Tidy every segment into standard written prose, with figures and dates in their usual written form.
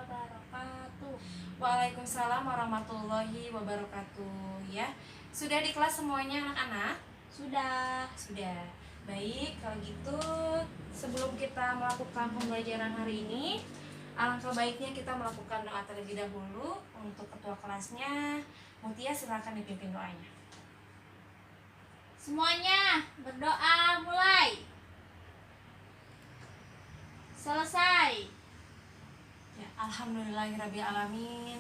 wabarakatuh. Waalaikumsalam warahmatullahi wabarakatuh. Ya, sudah di kelas semuanya anak-anak? Sudah. Sudah. Baik, kalau gitu sebelum kita melakukan pembelajaran hari ini, alangkah baiknya kita melakukan doa terlebih dahulu untuk ketua kelasnya. Mutia, silakan dipimpin doanya. Semuanya berdoa mulai. Selesai. Ya, alhamdulillahirabbil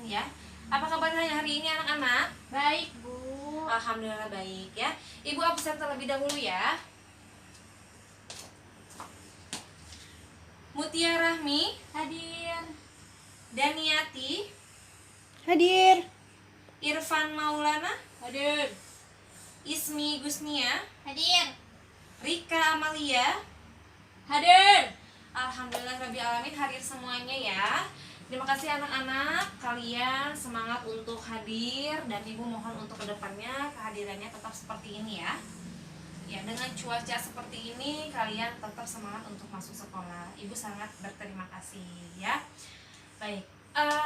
ya. Apa kabarnya hari ini anak-anak? Baik, Bu. Alhamdulillah baik ya. Ibu absen terlebih dahulu ya. Mutia Rahmi, Hadir. Daniati, Hadir. Irfan Maulana, Hadir. Ismi Gusnia, Hadir. Rika Amalia. Hadir. Alhamdulillah Rabbil Alamin, hadir semuanya ya. Terima kasih anak-anak, kalian semangat untuk hadir dan ibu mohon untuk kedepannya kehadirannya tetap seperti ini ya. Ya, dengan cuaca seperti ini kalian tetap semangat untuk masuk sekolah. Ibu sangat berterima kasih ya. Baik,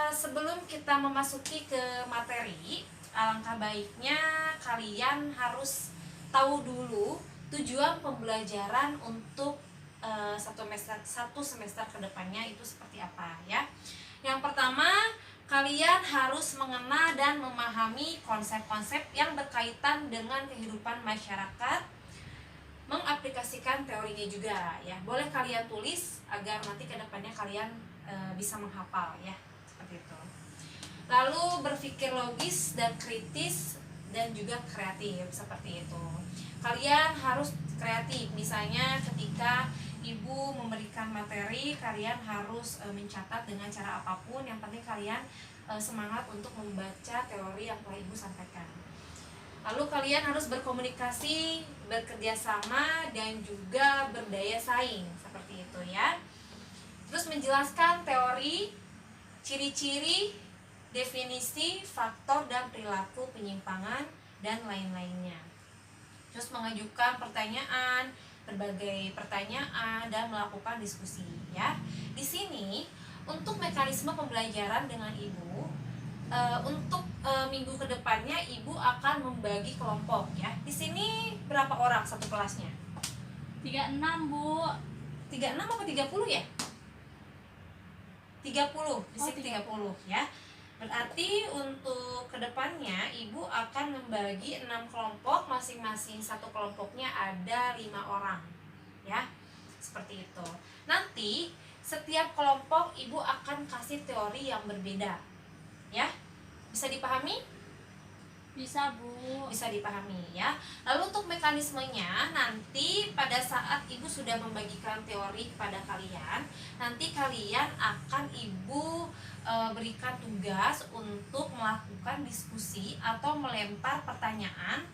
sebelum kita memasuki ke materi, alangkah baiknya kalian harus tahu dulu tujuan pembelajaran untuk satu semester kedepannya itu seperti apa ya. Yang pertama, kalian harus mengenal dan memahami konsep-konsep yang berkaitan dengan kehidupan masyarakat, mengaplikasikan teorinya juga ya. Boleh kalian tulis agar nanti kedepannya kalian bisa menghafal ya, seperti itu. Lalu berpikir logis dan kritis dan juga kreatif, seperti itu. Kalian harus kreatif, misalnya ketika ibu memberikan materi, kalian harus mencatat dengan cara apapun. Yang penting kalian semangat untuk membaca teori yang telah ibu sampaikan. Lalu kalian harus berkomunikasi, bekerja sama, dan juga berdaya saing, seperti itu ya. Terus menjelaskan teori, ciri-ciri, definisi, faktor dan perilaku penyimpangan dan lain-lainnya. Terus mengajukan pertanyaan, berbagai pertanyaan dan melakukan diskusi ya. Di sini untuk mekanisme pembelajaran dengan ibu, untuk minggu kedepannya ibu akan membagi kelompok ya. Di sini berapa orang satu kelasnya? 36, Bu. 36 apa 30 ya? 30, di sini 30 ya. Berarti untuk kedepannya ibu akan membagi 6 kelompok, masing-masing satu kelompoknya ada 5 orang ya, seperti itu. Nanti setiap kelompok ibu akan kasih teori yang berbeda ya. Bisa dipahami? Bisa, Bu. Bisa dipahami ya. Lalu untuk mekanismenya, nanti pada saat ibu sudah membagikan teori kepada kalian, nanti kalian akan ibu berikan tugas untuk melakukan diskusi atau melempar pertanyaan.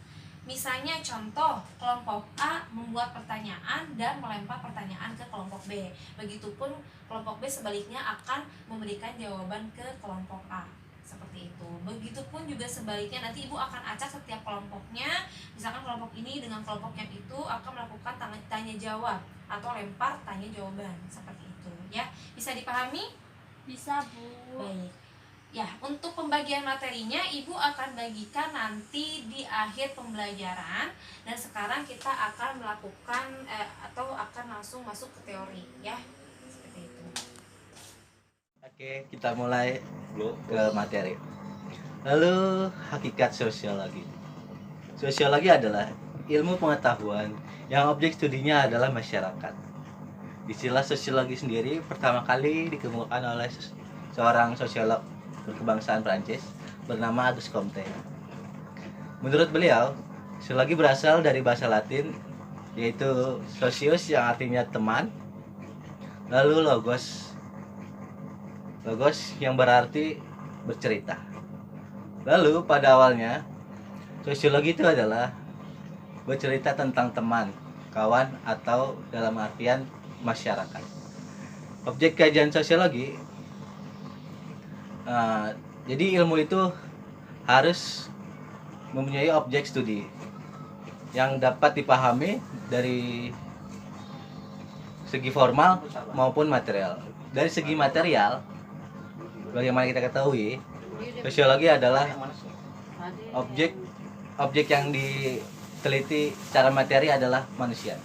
Misalnya contoh, kelompok A membuat pertanyaan dan melempar pertanyaan ke kelompok B. Begitupun kelompok B sebaliknya akan memberikan jawaban ke kelompok A, seperti itu. Begitupun juga sebaliknya, nanti ibu akan acak setiap kelompoknya. Misalkan kelompok ini dengan kelompok yang itu akan melakukan tanya jawab atau lempar tanya jawaban, seperti itu ya. Bisa dipahami? Bisa, Bu. Baik. Ya, untuk pembagian materinya ibu akan bagikan nanti di akhir pembelajaran. Dan sekarang kita akan melakukan atau akan langsung masuk ke teori ya. Seperti itu. Oke, kita mulai ke materi. Lalu, hakikat sosiologi. Sosiologi adalah ilmu pengetahuan yang objek studinya adalah masyarakat. Istilah sosiologi sendiri pertama kali dikemukakan oleh seorang sosiolog berkebangsaan Prancis bernama Auguste Comte. Menurut beliau, sosiologi berasal dari bahasa Latin yaitu socius yang artinya teman, lalu logos yang berarti bercerita. Lalu pada awalnya sosiologi itu adalah bercerita tentang teman, kawan, atau dalam artian masyarakat. Objek kajian sosiologi, jadi ilmu itu harus mempunyai objek studi yang dapat dipahami dari segi formal maupun material. Dari segi material, Bagaimana kita ketahui, sosiologi adalah objek yang diteliti secara materi adalah manusia.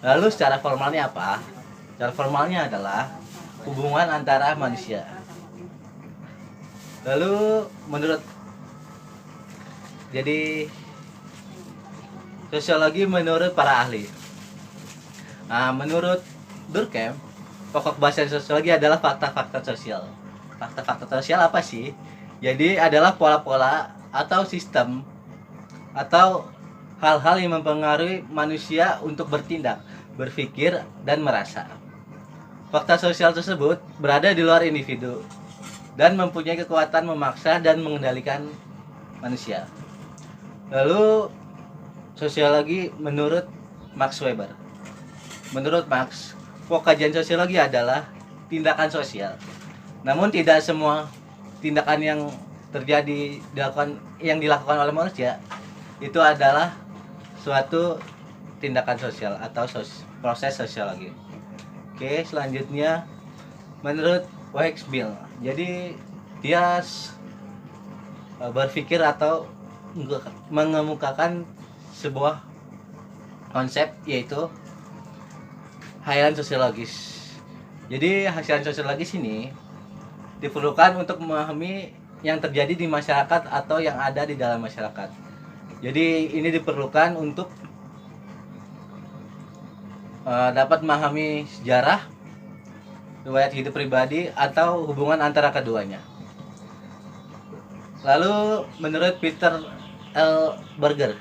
Lalu secara formalnya apa? Secara formalnya adalah hubungan antara manusia. Lalu sosiologi menurut para ahli. Nah, menurut Durkheim, pokok bahasa sosiologi adalah fakta-fakta sosial. Fakta-fakta sosial apa sih? Jadi adalah pola-pola atau sistem atau hal-hal yang mempengaruhi manusia untuk bertindak, berpikir, dan merasa. Fakta sosial tersebut berada di luar individu dan mempunyai kekuatan memaksa dan mengendalikan manusia. Lalu sosiologi menurut Max Weber. Menurut Max, pokok kajian sosiologi adalah tindakan sosial. Namun tidak semua tindakan yang dilakukan oleh manusia itu adalah suatu tindakan sosial atau proses sosiologi. Oke, selanjutnya menurut Weichbill. Jadi dia berpikir atau mengemukakan sebuah konsep yaitu hayalan sosiologis. Jadi hayalan sosiologis ini diperlukan untuk memahami yang terjadi di masyarakat atau yang ada di dalam masyarakat. Jadi ini diperlukan untuk dapat memahami sejarah, riwayat hidup pribadi, atau hubungan antara keduanya. Lalu menurut Peter L. Berger,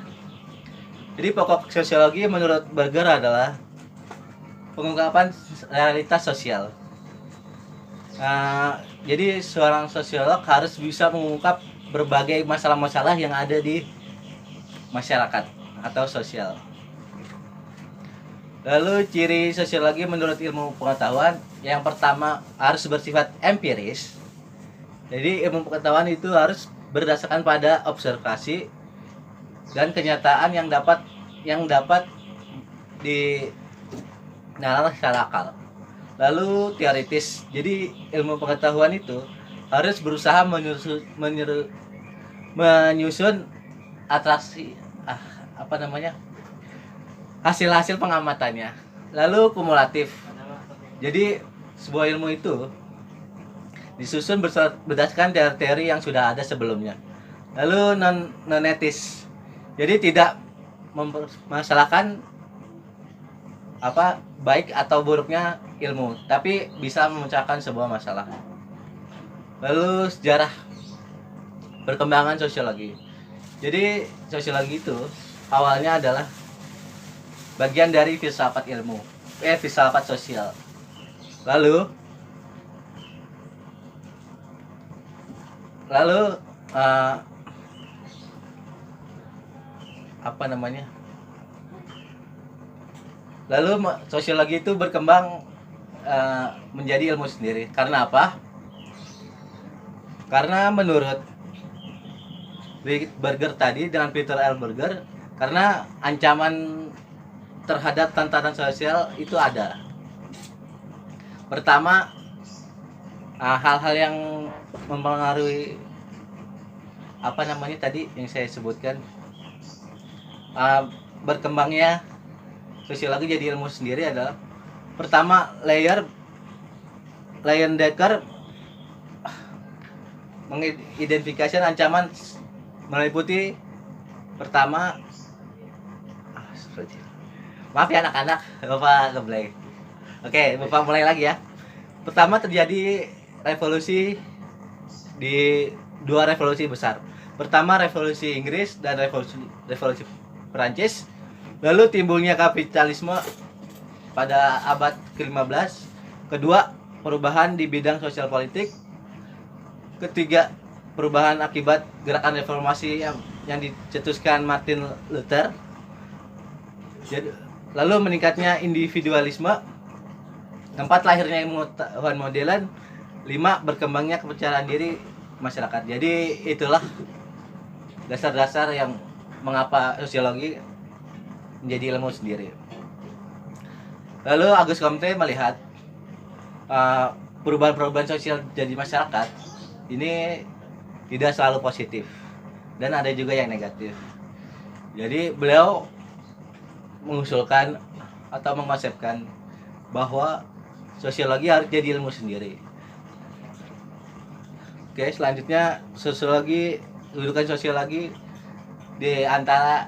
jadi pokok sosiologi menurut Berger adalah pengungkapan realitas sosial. Jadi seorang sosiolog harus bisa mengungkap berbagai masalah-masalah yang ada di masyarakat atau sosial. Lalu ciri sosiologi menurut ilmu pengetahuan, yang pertama harus bersifat empiris. Jadi ilmu pengetahuan itu harus berdasarkan pada observasi dan kenyataan yang dapat dinalar secara akal. Lalu teoritis. Jadi ilmu pengetahuan itu harus berusaha menyusun atraksi hasil-hasil pengamatannya. Lalu kumulatif. Jadi sebuah ilmu itu disusun berdasarkan teori-teori yang sudah ada sebelumnya. Lalu non-etis. Jadi tidak mempermasalahkan baik atau buruknya ilmu, tapi bisa memecahkan sebuah masalah. Lalu sejarah perkembangan sosiologi. Jadi sosiologi itu awalnya adalah bagian dari filsafat filsafat sosial. Lalu sosiologi itu berkembang menjadi ilmu sendiri. Karena apa? Karena menurut Berger tadi dengan Peter L. Berger, karena ancaman terhadap tantangan sosial itu ada. Pertama, hal-hal yang mempengaruhi tadi yang saya sebutkan, berkembangnya sosiologi jadi ilmu sendiri adalah pertama, Leyendecker mengidentifikasi ancaman meliputi pertama, maaf ya anak-anak, Bapak ngeblay. Oke, Bapak mulai lagi ya. Pertama, terjadi revolusi di dua revolusi besar. Pertama, revolusi Inggris dan revolusi Perancis. Lalu timbulnya kapitalisme pada abad ke-15. Kedua, perubahan di bidang sosial politik. Ketiga, perubahan akibat gerakan reformasi yang dicetuskan Martin Luther. Lalu meningkatnya individualisme. 4, lahirnya ilmu pengetahuan modern. 5, berkembangnya kepercayaan diri masyarakat. Jadi itulah dasar-dasar yang mengapa sosiologi menjadi ilmu sendiri. Lalu Auguste Comte melihat perubahan-perubahan sosial jadi masyarakat ini tidak selalu positif dan ada juga yang negatif. Jadi beliau mengusulkan atau mengkonsepkan bahwa sosiologi harus jadi ilmu sendiri. Oke, selanjutnya sosiologi, kedudukan sosiologi di antara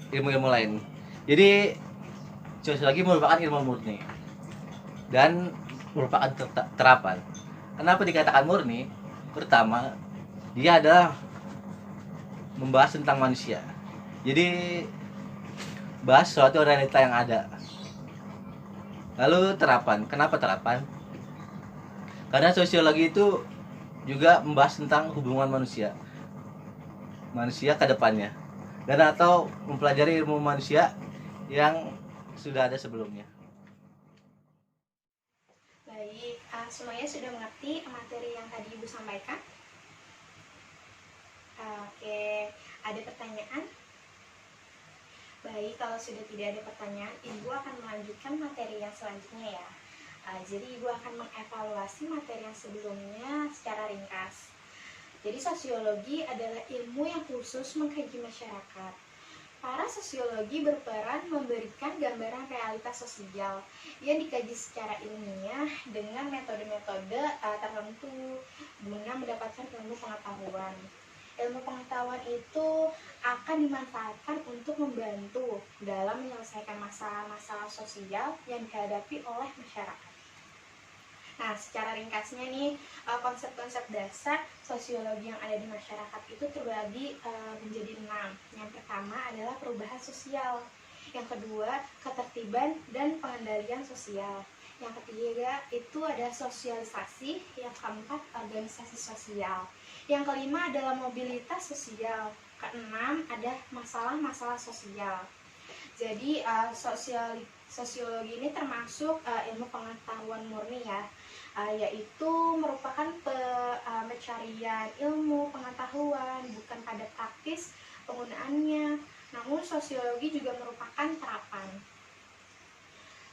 ilmu-ilmu lain. Jadi sosiologi merupakan ilmu murni dan merupakan terapan. Kenapa dikatakan murni? Pertama, dia adalah membahas tentang manusia. Jadi bahas suatu realita yang ada. Lalu terapan. Kenapa terapan? Karena sosiologi itu juga membahas tentang hubungan manusia ke depannya, dan atau mempelajari ilmu manusia yang sudah ada sebelumnya. Baik, semuanya sudah mengerti materi yang tadi Ibu sampaikan? Oke, ada pertanyaan? Baik, kalau sudah tidak ada pertanyaan, Ibu akan melanjutkan materi yang selanjutnya ya. Jadi Ibu akan mengevaluasi materi yang sebelumnya secara ringkas. Jadi sosiologi adalah ilmu yang khusus mengkaji masyarakat. Para sosiologi berperan memberikan gambaran realitas sosial yang dikaji secara ilmiah dengan metode-metode tertentu guna mendapatkan ilmu pengetahuan. Ilmu pengetahuan itu akan dimanfaatkan untuk membantu dalam menyelesaikan masalah-masalah sosial yang dihadapi oleh masyarakat. Nah, secara ringkasnya nih, konsep-konsep dasar sosiologi yang ada di masyarakat itu terbagi menjadi 6. Yang pertama adalah perubahan sosial. Yang kedua, ketertiban dan pengendalian sosial. Yang ketiga, itu ada sosialisasi. Yang keempat, organisasi sosial. Yang kelima adalah mobilitas sosial. Keenam, ada masalah-masalah sosial. Jadi, sosiologi ini termasuk ilmu pengetahuan murni ya. Yaitu merupakan pencarian ilmu pengetahuan, bukan pada praktis penggunaannya, namun sosiologi juga merupakan terapan.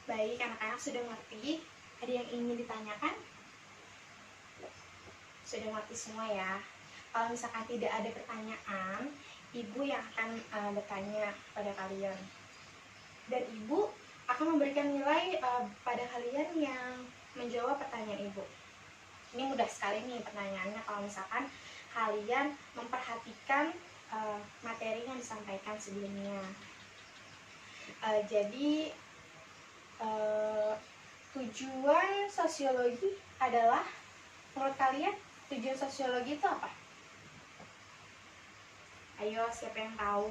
Baik, anak-anak sudah mengerti? Ada yang ingin ditanyakan? Sudah mengerti semua ya? Kalau misalkan tidak ada pertanyaan, Ibu yang akan bertanya pada kalian, dan Ibu akan memberikan nilai pada kalian yang menjawab pertanyaan Ibu. Ini mudah sekali nih pertanyaannya kalau misalkan kalian memperhatikan materi yang disampaikan sebelumnya. Jadi tujuan sosiologi adalah, menurut kalian tujuan sosiologi itu apa? Ayo, siapa yang tahu?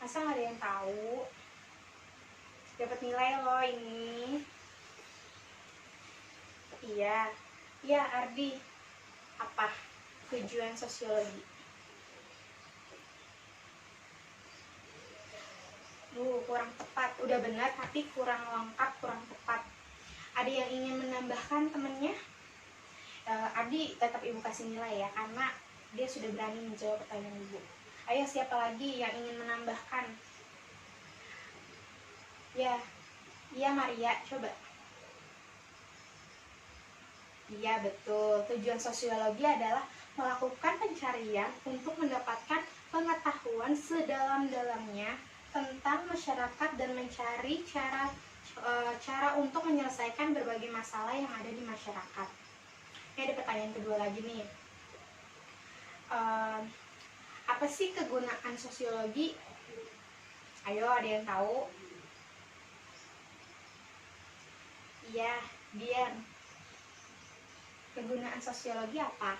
Masa nggak ada yang tahu? Dapat nilai loh ini. Iya, Ardi. Apa tujuan sosiologi? Kurang tepat. Udah benar tapi kurang lengkap, kurang tepat. Ada yang ingin menambahkan temennya? Ardi tetap Ibu kasih nilai ya, karena dia sudah berani menjawab pertanyaan Ibu. Ayo, siapa lagi yang ingin menambahkan? Ya, Maria, coba. Iya, betul. Tujuan sosiologi adalah melakukan pencarian untuk mendapatkan pengetahuan sedalam-dalamnya tentang masyarakat dan mencari cara untuk menyelesaikan berbagai masalah yang ada di masyarakat. Ini ada pertanyaan kedua lagi nih. Apa sih kegunaan sosiologi? Ayo, ada yang tahu? Iya, Dian. Kegunaan sosiologi apa?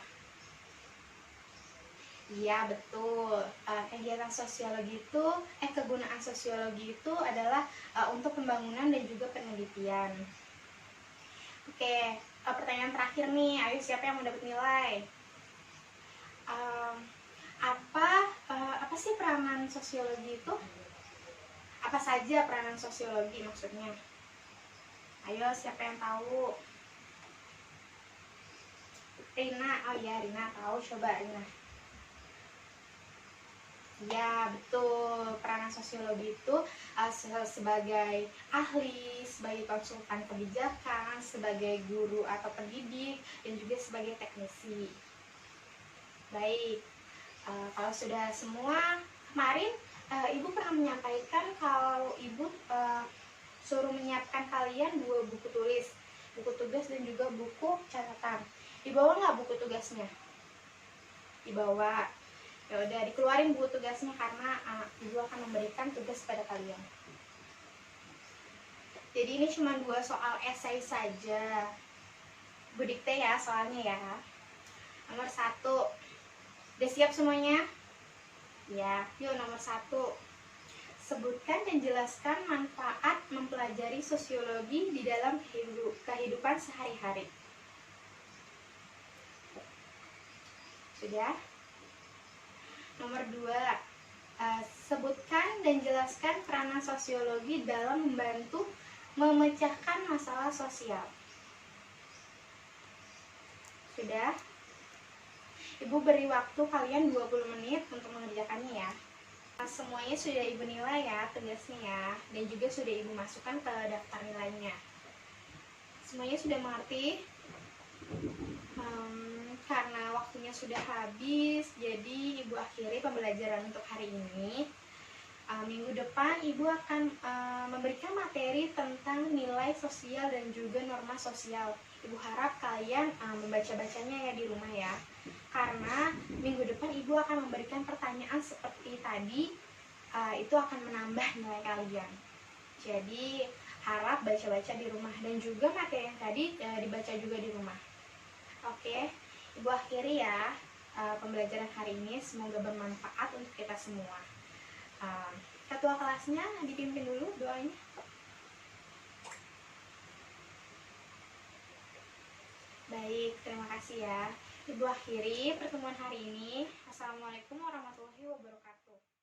Iya, betul. Kegiatan sosiologi itu, kegunaan sosiologi itu adalah untuk pembangunan dan juga penelitian. Oke, pertanyaan terakhir nih. Ayo, siapa yang mau dapat nilai? Apa sih peranan sosiologi itu? Apa saja peranan sosiologi maksudnya? Ayo, siapa yang tahu? Rina, oh ya, Rina tahu. Coba Rina. Ya, betul. Peranan sosiologi itu sebagai ahli, sebagai konsultan kebijakan, sebagai guru atau pendidik, dan juga sebagai teknisi. Baik, kalau sudah semua, kemarin Ibu pernah menyampaikan kalau Ibu suruh menyiapkan kalian 2 buku tulis, buku tugas dan juga buku catatan. Dibawa nggak buku tugasnya? Dibawa. Ya udah, dikeluarin buku tugasnya karena Ibu akan memberikan tugas pada kalian. Jadi ini cuma 2 soal esai saja. Bu dikte ya soalnya ya. Nomor 1. Udah siap semuanya? Ya, yuk nomor 1. Sebutkan dan jelaskan manfaat mempelajari sosiologi di dalam kehidupan sehari-hari. Sudah? Nomor 2, sebutkan dan jelaskan peranan sosiologi dalam membantu memecahkan masalah sosial. Sudah? Ibu beri waktu kalian 20 menit untuk mengerjakannya ya. Semuanya sudah Ibu nilai ya tugasnya ya, dan juga sudah Ibu masukkan ke daftar nilainya. Semuanya sudah mengerti? Karena waktunya sudah habis, jadi Ibu akhiri pembelajaran untuk hari ini. Minggu depan Ibu akan memberikan materi tentang nilai sosial dan juga norma sosial. Ibu harap kalian membaca-bacanya ya di rumah ya. Karena minggu depan Ibu akan memberikan pertanyaan seperti tadi, itu akan menambah nilai kalian. Jadi harap baca-baca di rumah, dan juga materi yang tadi dibaca juga di rumah. Oke, Ibu akhiri ya pembelajaran hari ini. Semoga bermanfaat untuk kita semua. Ketua kelasnya dipimpin dulu doanya. Baik, terima kasih ya. Ibu akhiri pertemuan hari ini. Assalamualaikum warahmatullahi wabarakatuh.